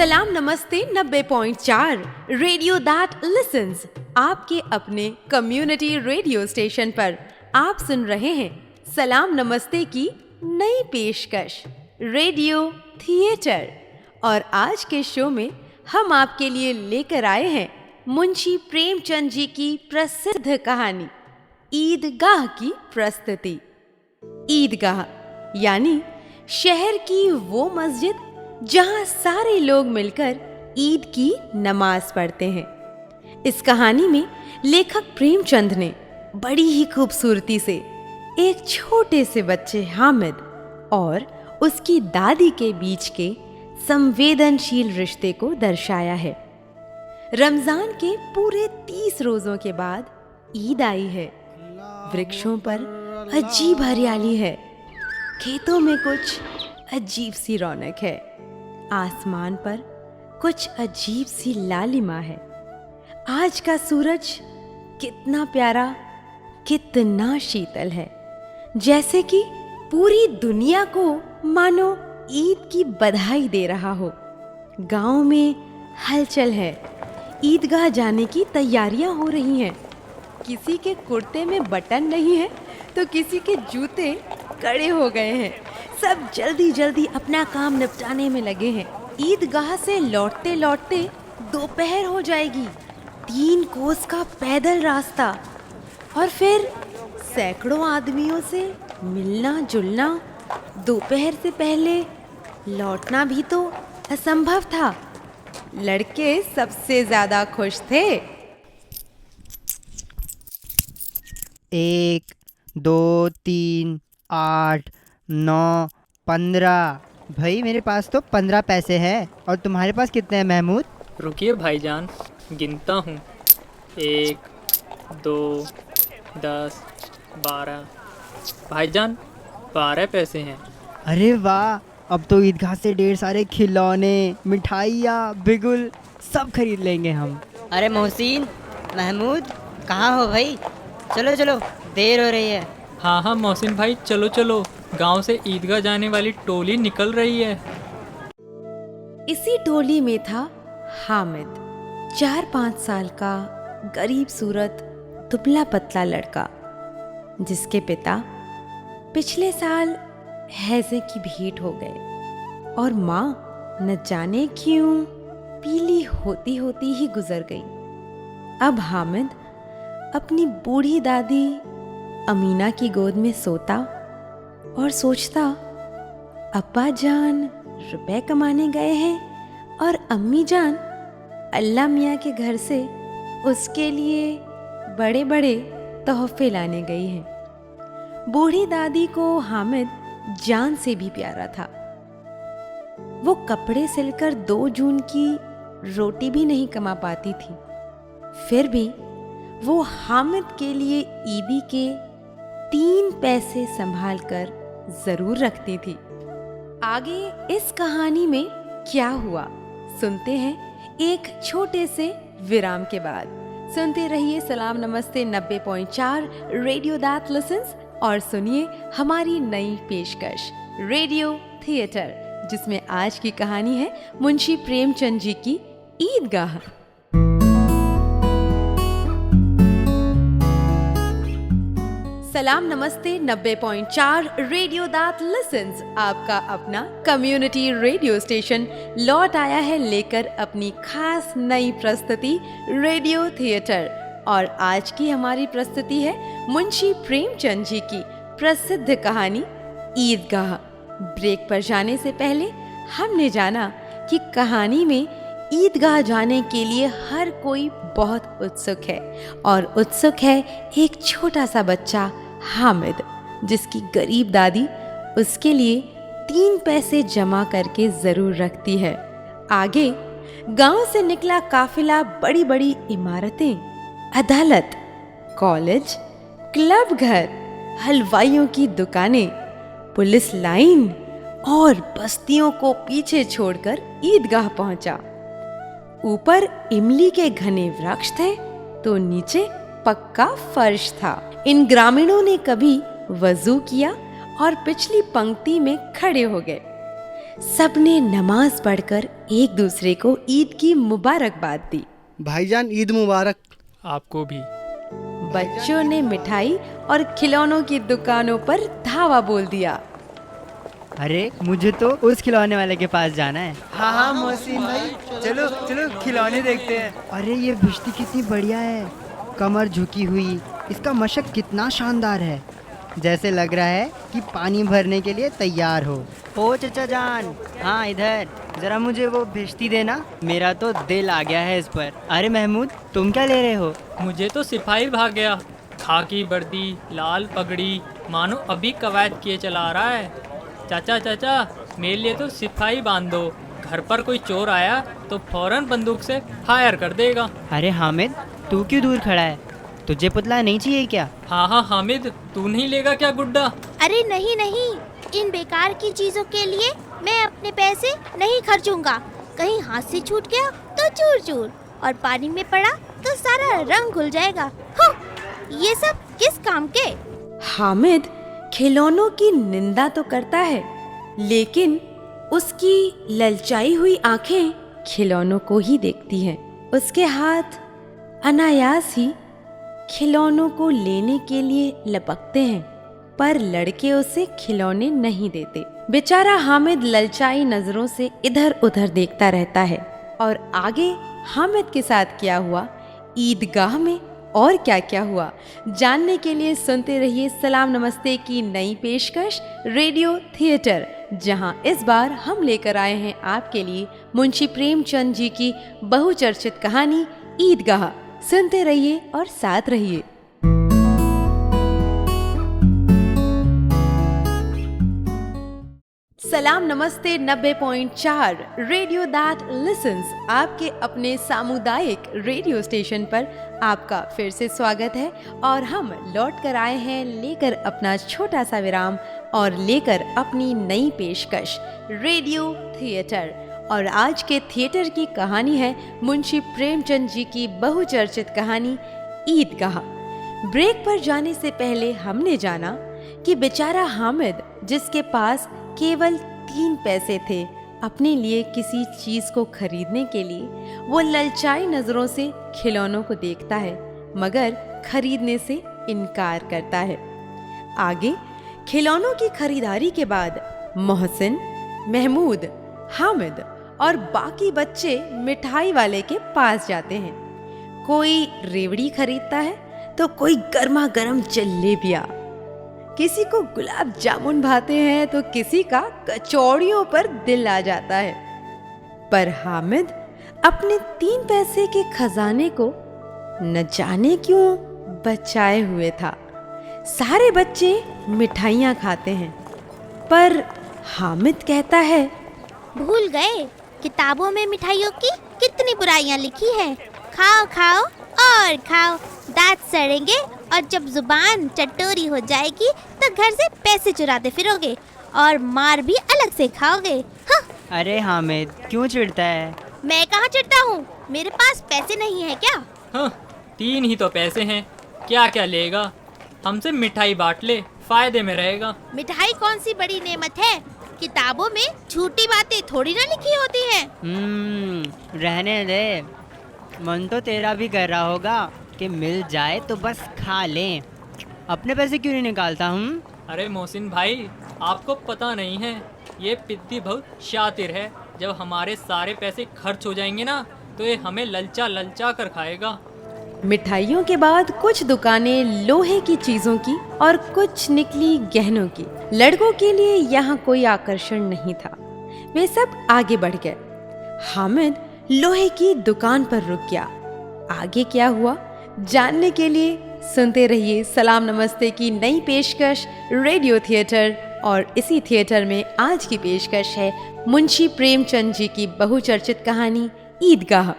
सलाम नमस्ते 90.4 radio that listens, आपके अपने कम्युनिटी रेडियो स्टेशन पर आप सुन रहे हैं सलाम नमस्ते की नई पेशकश रेडियो थिएटर। और आज के शो में हम आपके लिए लेकर आए हैं मुंशी प्रेमचंद जी की प्रसिद्ध कहानी ईदगाह की प्रस्तुति। ईदगाह यानी शहर की वो मस्जिद जहां सारे लोग मिलकर ईद की नमाज पढ़ते हैं। इस कहानी में लेखक प्रेमचंद ने बड़ी ही खूबसूरती से एक छोटे से बच्चे हामिद और उसकी दादी के बीच के संवेदनशील रिश्ते को दर्शाया है। रमजान के पूरे 30 रोजों के बाद ईद आई है। वृक्षों पर अजीब हरियाली है, खेतों में कुछ अजीब सी रौनक है, आसमान पर कुछ अजीब सी लालिमा है। आज का सूरज कितना प्यारा, कितना शीतल है, जैसे कि पूरी दुनिया को मानो ईद की बधाई दे रहा हो। गांव में हलचल है, ईदगाह जाने की तैयारियां हो रही हैं। किसी के कुर्ते में बटन नहीं है तो किसी के जूते कड़े हो गए हैं। सब जल्दी जल्दी अपना काम निपटाने में लगे हैं। ईदगाह से लौटते लौटते दोपहर हो जाएगी। 3 कोस का पैदल रास्ता और फिर सैकड़ों आदमियों से मिलना जुलना। दोपहर से पहले लौटना भी तो असंभव था। लड़के सबसे ज्यादा खुश थे। 1, 2, 3, 8, 9, 15। भाई मेरे पास तो 15 पैसे हैं। और तुम्हारे पास कितने हैं महमूद? रुकिए भाईजान, गिनता हूँ। 1, 2, 10, 12। भाईजान 12 पैसे हैं। अरे वाह, अब तो ईदगाह से ढेर सारे खिलौने, मिठाइयाँ, बिगुल सब खरीद लेंगे हम। अरे मोहसिन, महमूद, कहाँ हो भाई? चलो चलो, देर हो रही है। हाँ मोहसिन भाई, चलो चलो, गांव से ईदगाह जाने वाली टोली निकल रही है। इसी टोली में था हामिद, 4-5 साल का गरीब सूरत दुबला पतला लड़का, जिसके पिता पिछले साल हैजे की भेंट हो गए और माँ न जाने क्यों पीली होती होती ही गुजर गई। अब हामिद अपनी बूढ़ी दादी अमीना की गोद में सोता और सोचता, अब्बा जान रुपए कमाने गए हैं और अम्मी जान अल्लाह मियाँ के घर से उसके लिए बड़े बड़े तोहफे लाने गई हैं। बूढ़ी दादी को हामिद जान से भी प्यारा था। वो कपड़े सिलकर 2 जून की रोटी भी नहीं कमा पाती थी, फिर भी वो हामिद के लिए ईदी के 3 पैसे संभाल कर जरूर रखती थी। आगे इस कहानी में क्या हुआ सुनते हैं एक छोटे से विराम के बाद। सुनते रहिए सलाम नमस्ते 90.4 रेडियो दैट लिसन्स और सुनिए हमारी नई पेशकश रेडियो थिएटर, जिसमें आज की कहानी है मुंशी प्रेमचंद जी की ईदगाह। सलाम नमस्ते 90.4 रेडियो दैट लिसन्स, आपका अपना कम्युनिटी रेडियो स्टेशन लौट आया है लेकर अपनी खास नई प्रस्तुति रेडियो थिएटर। और आज की हमारी प्रस्तुति है मुंशी प्रेमचंद जी की प्रसिद्ध कहानी ईदगाह। ब्रेक पर जाने से पहले हमने जाना कि कहानी में ईदगाह जाने के लिए हर कोई बहुत उत्सुक है, और उत्सुक है एक छोटा सा बच्चा हामिद, जिसकी गरीब दादी उसके लिए 3 पैसे जमा करके जरूर रखती है। आगे गांव से निकला काफिला बड़ी बड़ी इमारतें, अदालत, कॉलेज, क्लब घर, हलवाइयों की दुकानें, पुलिस लाइन और बस्तियों को पीछे छोड़कर ईदगाह पहुंचा। ऊपर इमली के घने वृक्ष थे तो नीचे पक्का फर्श था। इन ग्रामीणों ने कभी वजू किया और पिछली पंक्ति में खड़े हो गए। सबने नमाज पढ़कर एक दूसरे को ईद की मुबारकबाद दी। भाईजान ईद मुबारक। आपको भी। बच्चों ने मिठाई और खिलौनों की दुकानों पर धावा बोल दिया। अरे मुझे तो उस खिलौने वाले के पास जाना है। हाँ हाँ मोहसिन भाई, चलो चलो खिलौने देखते हैं। अरे ये भिश्ती कितनी बढ़िया है, कमर झुकी हुई, इसका मशक कितना शानदार है, जैसे लग रहा है कि पानी भरने के लिए तैयार हो। ओ चचा जान, हाँ इधर जरा मुझे वो भिश्ती देना, मेरा तो दिल आ गया है इस पर। अरे महमूद तुम क्या ले रहे हो? मुझे तो सिपाही भाग गया, खाकी वर्दी, लाल पगड़ी, मानो अभी कवायद किए चला रहा है। चाचा चाचा मेरे लिए तो सिपाही बांध दो, घर पर कोई चोर आया तो फौरन बंदूक से फायर कर देगा। अरे हामिद तू क्यों दूर खड़ा है, तुझे पुतला नहीं चाहिए क्या? हाँ हाँ हामिद, तू नहीं लेगा क्या गुड्डा? अरे नहीं नहीं, इन बेकार की चीजों के लिए मैं अपने पैसे नहीं खर्चूंगा। कहीं हाथ से छूट गया तो चूर चूर, और पानी में पड़ा तो सारा रंग घुल जाएगा। ये सब किस काम के? हामिद खिलौनों की निंदा तो करता है, लेकिन उसकी ललचाई हुई आंखें खिलौनों को ही देखती हैं। उसके हाथ अनायास ही खिलौनों को लेने के लिए लपकते हैं, पर लड़के उसे खिलौने नहीं देते। बेचारा हामिद ललचाई नजरों से इधर उधर देखता रहता है। और आगे हामिद के साथ क्या हुआ, ईदगाह में और क्या क्या हुआ, जानने के लिए सुनते रहिए सलाम नमस्ते की नई पेशकश रेडियो थिएटर, जहां इस बार हम लेकर आए हैं आपके लिए मुंशी प्रेमचंद जी की बहुचर्चित कहानी ईदगाह। सुनते रहिए और साथ रहिए। सलाम नमस्ते 90.4 रेडियो दैट लिसन्स, आपके अपने सामुदायिक रेडियो स्टेशन पर आपका फिर से स्वागत है। और हम लौट कर आए हैं लेकर अपना छोटा सा विराम और लेकर अपनी नई पेशकश रेडियो थिएटर। और आज के थिएटर की कहानी है मुंशी प्रेमचंद जी की बहुचर्चित कहानी ईदगाह। ब्रेक पर जाने से पहले हमने जाना कि बेचारा हामिद, जिसके पास केवल 3 पैसे थे अपने लिए किसी चीज को खरीदने के लिए, वो ललचाई नजरों से खिलौनों को देखता है मगर खरीदने से इनकार करता है। आगे खिलौनों की खरीदारी के बाद मोहसिन, महमूद, हामिद और बाकी बच्चे मिठाई वाले के पास जाते हैं। कोई रेवड़ी खरीदता है तो कोई गर्मा गर्म जलेबियाँ, किसी को गुलाब जामुन भाते हैं तो किसी का कचौड़ियों पर दिल आ जाता है। पर हामिद अपने 3 पैसे के खजाने को न जाने क्यों बचाए हुए था। सारे बच्चे मिठाइयाँ खाते हैं, पर हामिद कहता है, भूल गए किताबों में मिठाइयों की कितनी बुराइयां लिखी हैं। खाओ खाओ और खाओ, दांत सड़ेंगे और जब जुबान चटोरी हो जाएगी तो घर से पैसे चुराते फिरोगे और मार भी अलग से खाओगे। हाँ। अरे हामिद क्यों चिढ़ता है? मैं कहाँ चिढ़ता हूँ, मेरे पास पैसे नहीं है क्या? हाँ, 3 ही तो पैसे हैं, क्या क्या लेगा? हमसे मिठाई बांट ले, फायदे में रहेगा। मिठाई कौन सी बड़ी नेमत है, किताबों में झूठी बातें थोड़ी ना लिखी होती हैं। रहने दे, मन तो तेरा भी कर रहा होगा कि मिल जाए तो बस खा लें। अपने पैसे क्यों नहीं निकालता हूँ? अरे मोहसिन भाई, आपको पता नहीं है, ये पिद्दी बहुत शातिर है। जब हमारे सारे पैसे खर्च हो जाएंगे ना तो ये हमें ललचा ललचा कर खाएगा। मिठाइयों के बाद कुछ दुकानें लोहे की चीजों की और कुछ निकली गहनों की। लड़कों के लिए यहाँ कोई आकर्षण नहीं था, वे सब आगे बढ़ गए। हामिद लोहे की दुकान पर रुक गया। आगे क्या हुआ जानने के लिए सुनते रहिए सलाम नमस्ते की नई पेशकश रेडियो थिएटर। और इसी थिएटर में आज की पेशकश है मुंशी प्रेमचंद जी की बहुचर्चित कहानी ईदगाह।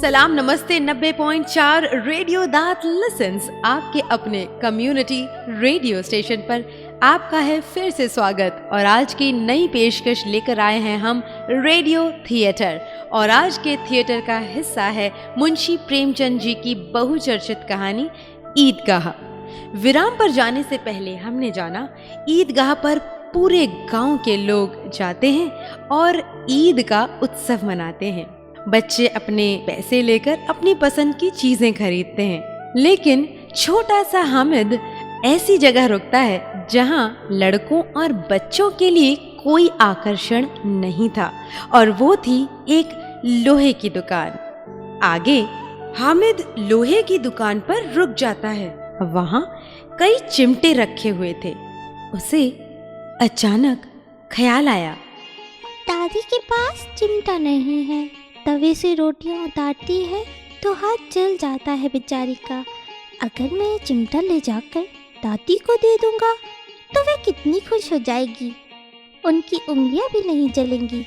सलाम नमस्ते 90.4 रेडियो दैट लिसन्स, आपके अपने कम्युनिटी रेडियो स्टेशन पर आपका है फिर से स्वागत। और आज की नई पेशकश लेकर आए हैं हम रेडियो थिएटर। और आज के थिएटर का हिस्सा है मुंशी प्रेमचंद जी की बहुचर्चित कहानी ईदगाह। विराम पर जाने से पहले हमने जाना ईदगाह पर पूरे गांव के लोग जाते हैं और ईद का उत्सव मनाते हैं। बच्चे अपने पैसे लेकर अपनी पसंद की चीजें खरीदते हैं, लेकिन छोटा सा हामिद ऐसी जगह रुकता है जहां लड़कों और बच्चों के लिए कोई आकर्षण नहीं था, और वो थी एक लोहे की दुकान। आगे हामिद लोहे की दुकान पर रुक जाता है। वहां कई चिमटे रखे हुए थे। उसे अचानक ख्याल आया, दादी के पास चिमटा नहीं है, तवे से रोटियां उतारती है तो हाथ जल जाता है बेचारी का। अगर मैं ये चिमटा ले जाकर दादी को दे दूंगा तो वे कितनी खुश हो जाएगी, उनकी उंगलियां भी नहीं जलेंगी।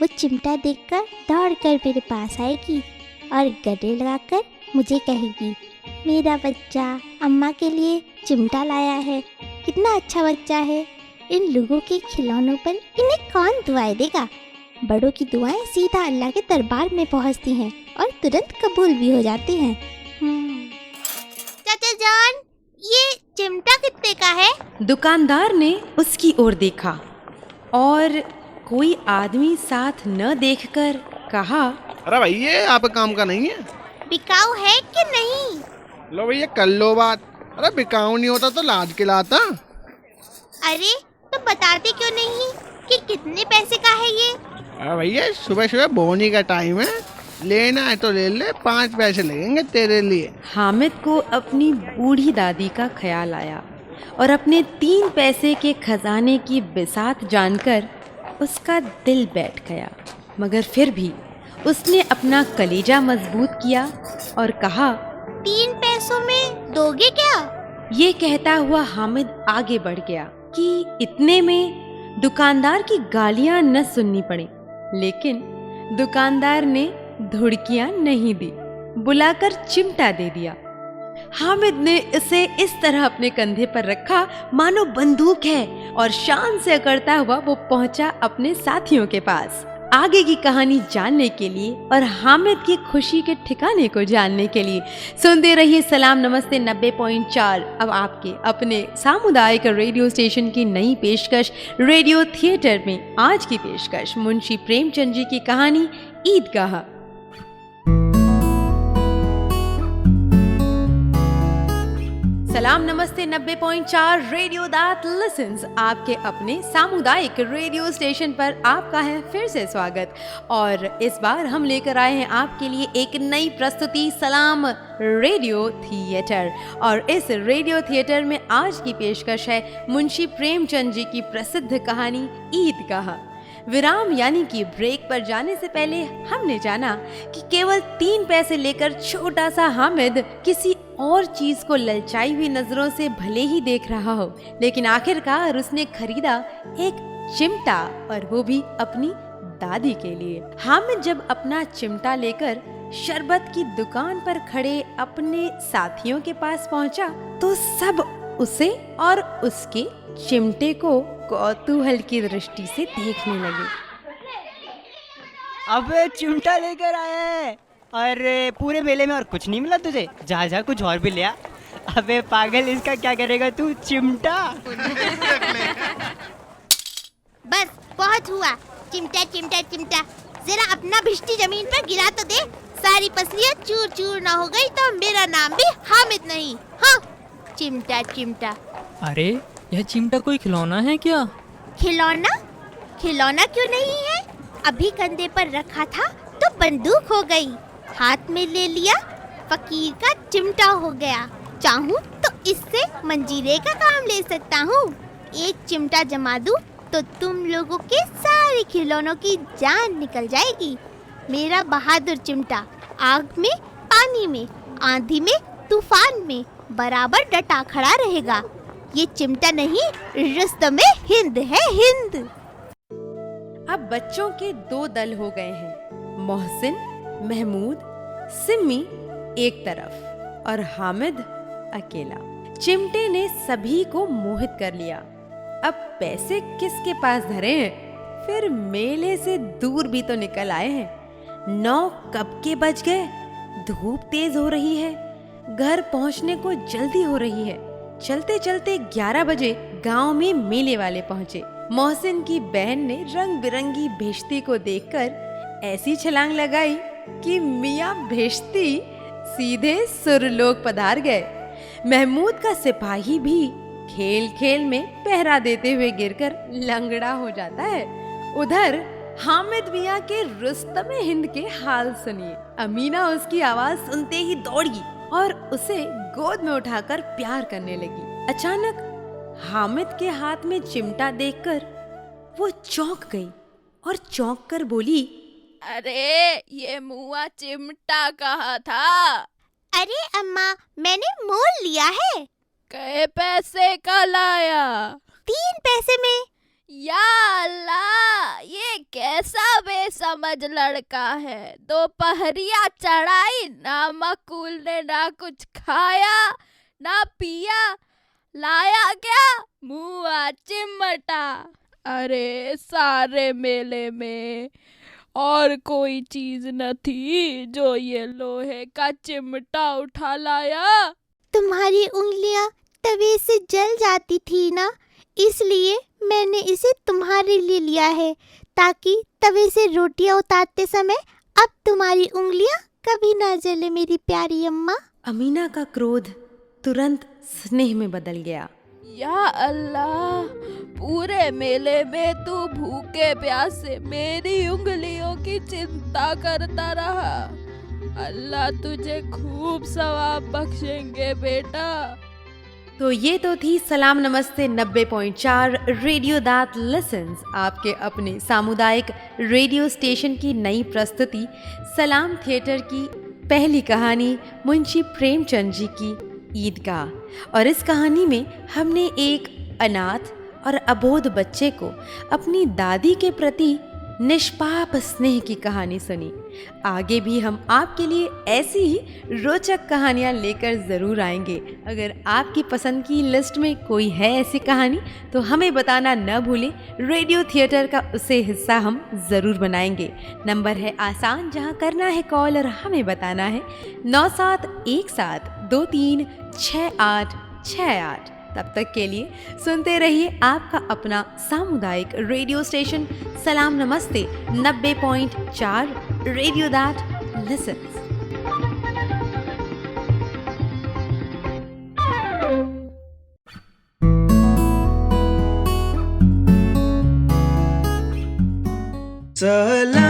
वो चिमटा देखकर दौड़कर मेरे पास आएगी और गले लगाकर मुझे कहेगी, मेरा बच्चा अम्मा के लिए चिमटा लाया है, कितना अच्छा बच्चा है। इन लोगों के खिलौनों पर इन्हें कौन दुआएं देगा। बड़ों की दुआएं सीधा अल्लाह के दरबार में पहुंचती हैं और तुरंत कबूल भी हो जाती हैं। चाचा जान, ये चिमटा कितने का है? दुकानदार ने उसकी ओर देखा और कोई आदमी साथ न देखकर कहा, अरे भैया ये आपका काम का नहीं है। बिकाऊ है कि नहीं? लो भैया कर लो बात। अरे बिकाऊ नहीं होता तो लाज के लाता। अरे तो बताते क्यों नहीं कि कितने पैसे का है ये? अरे भैया सुबह सुबह बोनी का टाइम है, लेना है तो ले ले, 5 पैसे लगेंगे तेरे लिए। हामिद को अपनी बूढ़ी दादी का ख्याल आया और अपने 3 पैसे के खजाने की बिसात जानकर उसका दिल बैठ गया, मगर फिर भी उसने अपना कलेजा मजबूत किया और कहा, 3 पैसों में दोगे क्या? ये कहता हुआ हामिद आगे बढ़ गया कि इतने में दुकानदार की गालियां न सुननी पड़ी, लेकिन दुकानदार ने धुड़कियां नहीं दी, बुलाकर चिमटा दे दिया। हामिद ने इसे इस तरह अपने कंधे पर रखा मानो बंदूक है और शान से अकड़ता हुआ वो पहुंचा अपने साथियों के पास। आगे की कहानी जानने के लिए और हामिद की खुशी के ठिकाने को जानने के लिए सुनते रहिए सलाम नमस्ते 90.4। अब आपके अपने सामुदायिक रेडियो स्टेशन की नई पेशकश रेडियो थिएटर में आज की पेशकश मुंशी प्रेमचंद जी की कहानी ईदगाह। सलाम नमस्ते 90.4 रेडियो दैट लिसन्स, आपके अपने सामुदायिक रेडियो स्टेशन पर आपका है फिर से स्वागत। और इस बार हम लेकर आए हैं आपके लिए एक नई प्रस्तुति सलाम रेडियो थिएटर। और इस रेडियो थिएटर में आज की पेशकश है मुंशी प्रेमचंद जी की प्रसिद्ध कहानी ईदगाह। विराम यानी कि ब्रेक पर जाने से पहले हमने जाना कि केवल 3 पैसे लेकर छोटा सा हामिद किसी और चीज को ललचाई हुई नजरों से भले ही देख रहा हो, लेकिन आखिरकार उसने खरीदा एक चिमटा, और वो भी अपनी दादी के लिए। हामिद जब अपना चिमटा लेकर शरबत की दुकान पर खड़े अपने साथियों के पास पहुंचा तो सब उसे और उसके चिमटे को कौतूहल की दृष्टि से देखने लगे। अबे चिमटा लेकर आया है। अरे पूरे मेले में और कुछ नहीं मिला तुझे? जा जा कुछ और भी ले आ। अबे पागल, इसका क्या करेगा तू? चिमटा। बस बहुत हुआ, चिमटा चिमटा चिमटा। जरा अपना भिष्टी जमीन पर गिरा तो दे, सारी पसलियां चूर चूर ना हो गई तो मेरा नाम भी हामिद नहीं। हाँ, चिमटा चिमटा। अरे यह चिमटा कोई खिलौना है क्या? खिलौना? खिलौना क्यों नहीं है? अभी कंधे पर रखा था तो बंदूक हो गई, हाथ में ले लिया फकीर का चिमटा हो गया। चाहूँ तो इससे मंजीरे का काम ले सकता हूँ। एक चिमटा जमा दूँ तो तुम लोगों के सारे खिलौनों की जान निकल जाएगी। मेरा बहादुर चिमटा आग में, पानी में, आंधी में, तूफान में बराबर डटा खड़ा रहेगा। ये चिमटा नहीं, रुस्तमे हिंद है, हिंद। अब बच्चों के 2 दल हो गए हैं, मोहसिन, महमूद, सिम्मी एक तरफ और हामिद अकेला। चिमटे ने सभी को मोहित कर लिया। अब पैसे किसके पास धरे हैं? फिर मेले से दूर भी तो निकल आए हैं। 9 कब के बज गए, धूप तेज हो रही है, घर पहुंचने को जल्दी हो रही है। चलते चलते 11 बजे गांव में मेले वाले पहुंचे। मोहसिन की बहन ने रंग बिरंगी भेश्ती को देखकर ऐसी छलांग लगाई कि मियाँ भेश्ती सीधे सुरलोक पधार गए। महमूद का सिपाही भी खेल खेल में पहरा देते हुए गिरकर लंगड़ा हो जाता है। उधर हामिद मियाँ के रुस्तमे हिंद के हाल सुनिए। अमीना उसकी आवाज सुनते ही दौड़ी और उसे गोद में उठाकर प्यार करने लगी। अचानक हामिद के हाथ में चिमटा देखकर वो चौंक गई और चौंक कर बोली, अरे ये मुआ चिमटा कहाँ था? अरे अम्मा, मैंने मोल लिया है। कै पैसे का लाया? 3 पैसे में। या अल्लाह, ये कैसा बेसमझ लड़का है। दोपहरिया चढ़ाई, ना मकूल ने ना कुछ खाया ना पिया, लाया क्या? मुआ चिमटा। अरे सारे मेले में और कोई चीज न थी जो ये लोहे का चिमटा उठा लाया? तुम्हारी उंगलियां तवे से जल जाती थी ना, इसलिए मैंने इसे तुम्हारे लिए लिया है, ताकि तवे से रोटियां उतारते समय अब तुम्हारी उंगलियां कभी ना जले मेरी प्यारी अम्मा। अमीना का क्रोध तुरंत स्नेह में बदल गया। या अल्लाह, पूरे मेले में तू भूखे प्यासे मेरी उंगलियों की चिंता करता रहा। अल्लाह तुझे खूब सवाब बख्शेंगे बेटा। तो ये तो थी सलाम नमस्ते 90.4 रेडियो दैट लिसन्स, आपके अपने सामुदायिक रेडियो स्टेशन की नई प्रस्तुति सलाम थिएटर की पहली कहानी मुंशी प्रेमचंद जी की ईदगाह। और इस कहानी में हमने एक अनाथ और अबोध बच्चे को अपनी दादी के प्रति निष्पाप स्नेह की कहानी सुनी। आगे भी हम आपके लिए ऐसी ही रोचक कहानियाँ लेकर ज़रूर आएंगे। अगर आपकी पसंद की लिस्ट में कोई है ऐसी कहानी तो हमें बताना न भूलें। रेडियो थिएटर का उसे हिस्सा हम ज़रूर बनाएंगे। नंबर है आसान, जहाँ करना है कॉल और हमें बताना है 9717236868। तब तक के लिए सुनते रहिए आपका अपना सामुदायिक रेडियो स्टेशन सलाम नमस्ते 90.4 रेडियो दैट लिसन्स। सलाम